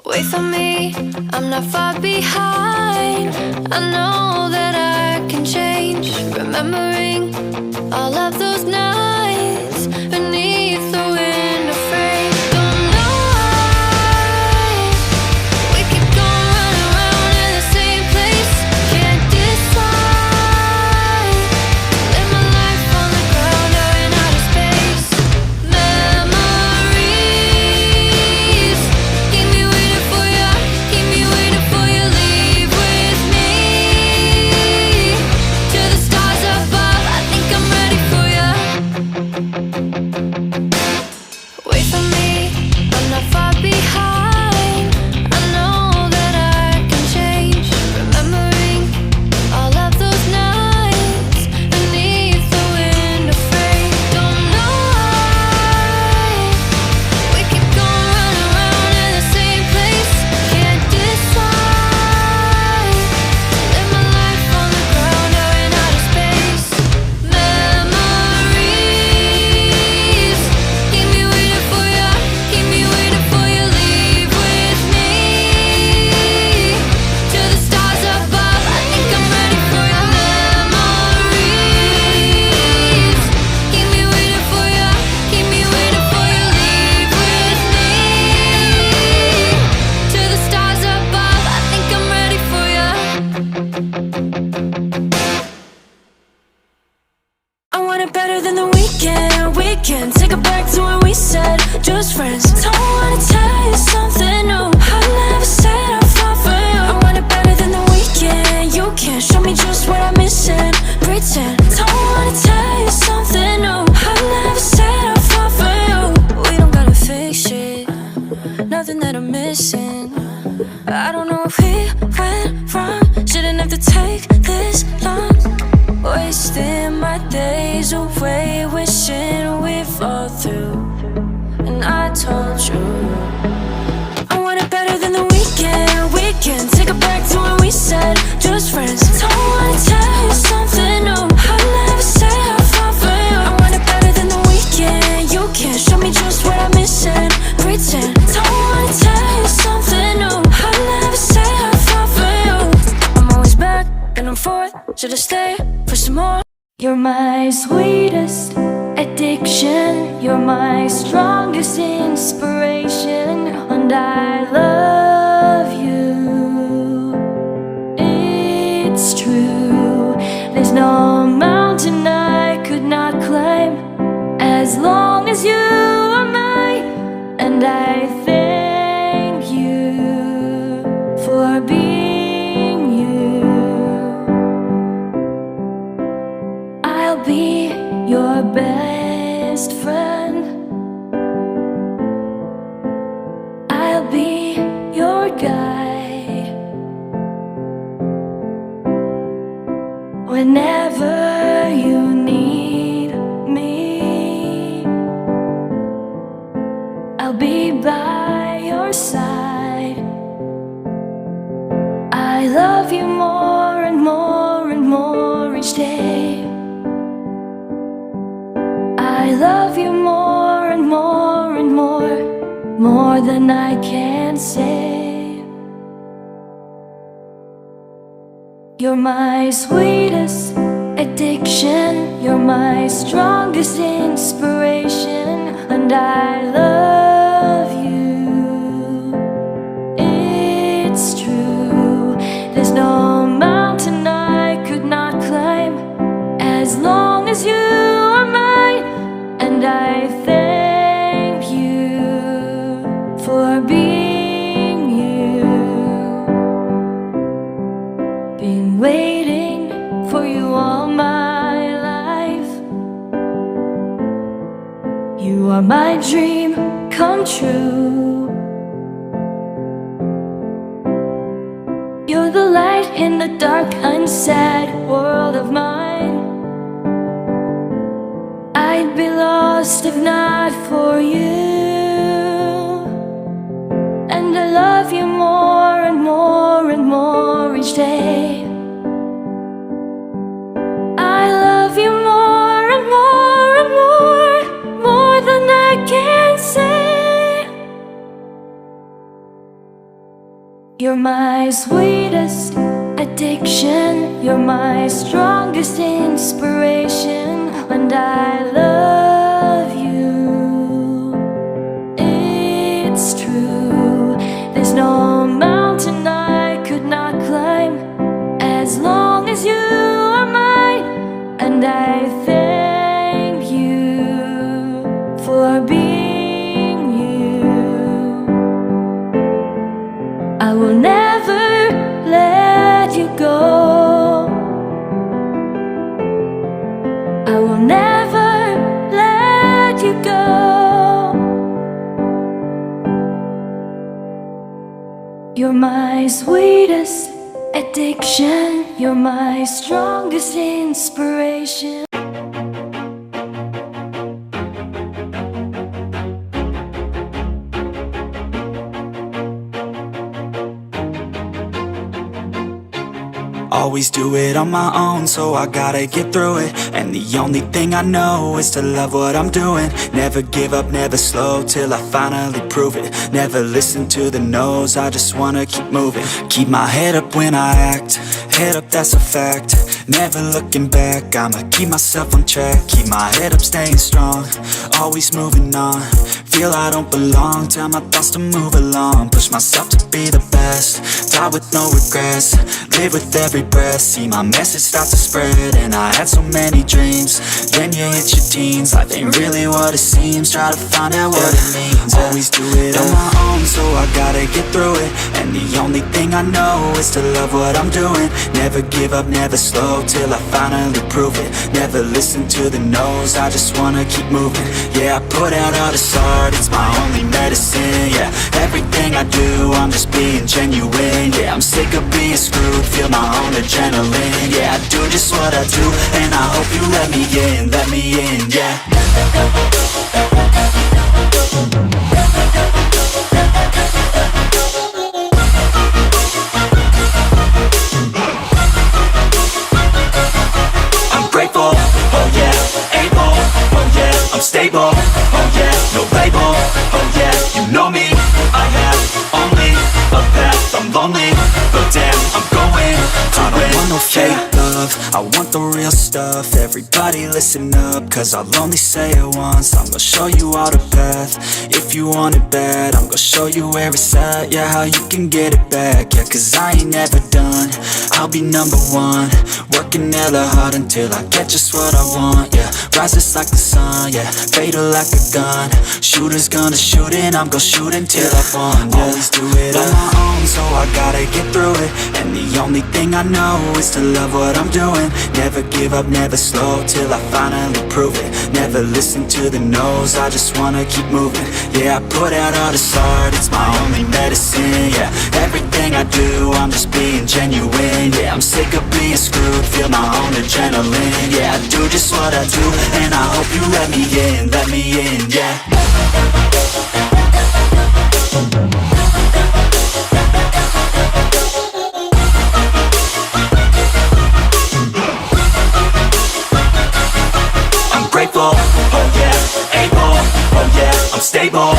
Wait for me, I'm not far behind. I know that I can change. Remembering all of those nights beneath the window frame. Don't know why we keep going running around in the same place. Can't decide. Live my life on the ground or in outer space. Memories keep me waiting for you. Keep me waiting for you. Leave with me to the stars above. I think I'm ready for you. Wait for me, I'm not far behind. I know that I can change. Remembering all of those nights beneath the window frame. Don't know why we keep going running around in the same place. Can't decide. Live my life on the ground or in outer space. Memories keep me waiting for you. Keep me waiting for you. Leave with me to the stars above. I think I'm ready for you. Memories keep me waiting for you. Keep me waiting for you. Leave with me to the stars above. I think I'm ready for you. I want it better than the weekend. We can take it back to when we said just friends. Don't wanna tell you something new. I never said I'll fall for you. I want it better than the weekend. You can show me just what I'm missing. Pretend. Don't wanna tell you something new. I never said I'll fall for you. We don't gotta fix it. Nothing that I'm missing. I don't know if we went wrong. Shouldn't have to take this long. Wasting my days away, wishing we fall through. And I told you I want it better than the weekend. We can take it back to when we said just friends. Don't wanna tell you something new. I never said I'll fall for you. I want it better than the weekend. You can show me just what I'm missing. Pretend. Don't wanna tell you something new. I never said I'll fall for you. I'm always back and I'm forth. Should I stay for some more? You're my sweetest addiction. You're my strongest inspiration. And I love you. It's true. There's no mountain I could not climb as long as you are mine. And I thank you for being you. I'll be your best friend. I'll be your guide whenever you need me. I'll be by your side. I love you more and more and more each day. I love you more and more and more than I can say. You're my sweetest addiction. You're my strongest inspiration. And I love you. It's true. There's no mountain I could not climb as long as you are mine. And I thank you for being you. Been waiting for you all my life. You are my dream come true. You're the light in the dark, unsad world of mine. I'd be lost if not for you. And I love you more and more and more each day. I love you more and more and more than I can say. You're my sweetest addiction. You're my strongest inspiration. And I love you. It's true. There's no mountain I could not climb as long as you are mine. And I thank you for being you. I will never let you go. I will never let you go. You're my sweetest addiction. You're my strongest inspiration. Always do it on my own, so I gotta get through it. And the only thing I know is to love what I'm doing. Never give up, never slow, till I finally prove it. Never listen to the no's, I just wanna keep moving. Keep my head up when I act, head up, that's a fact. Never looking back, I'ma keep myself on track. Keep my head up, staying strong, always moving on. Feel I don't belong, tell my thoughts to move along. Push myself to be the best, die with no regrets. Live with every breath, see my message start to spread. And I had so many dreams, then you hit your teens. Life ain't really what it seems, try to find out what it means. Always do it on my own, so I gotta get through it. And the only thing I know is to love what I'm doing. Never give up, never slow, till I finally prove it. Never listen to the no's, I just wanna keep moving. Yeah, I put out all this art, it's my only medicine. Yeah, everything I do, I'm just being genuine. Yeah, I'm sick of being screwed, feel my own adrenaline. Yeah, I do just what I do, and I hope you let me in, yeah. I'm grateful, oh yeah, able, oh yeah, I'm stable, oh yeah, no label, oh yeah, you know me, I have only a path, I'm lonely, but damn, I'm going to I don't want no fake love, I want the real stuff. Everybody listen up, cause I'll only say it once. I'm gonna show you all the path, if you want it bad. I'm gonna show you where it's at, yeah, how you can get it back. Yeah, cause I ain't never done, I'll be number one. Working hella hard until I get just what I want, yeah. Rises like the sun, yeah, fatal like a gun. Shooter's gonna shoot and I'm gonna shoot until I won, yeah. Always do it on my own, so I gotta get through it. And the only thing I know is to love what I'm doing. Never give up, never slow, till I finally prove it. Never listen to the no's, I just wanna keep moving. Yeah, I put out all this art, it's my only medicine. Yeah, everything I do, I'm just being genuine. Yeah, I'm sick of being screwed, feel my own adrenaline. Yeah, I do just what I do, and I hope you let me in, yeah. I'm grateful, oh yeah, able, oh yeah, I'm stable,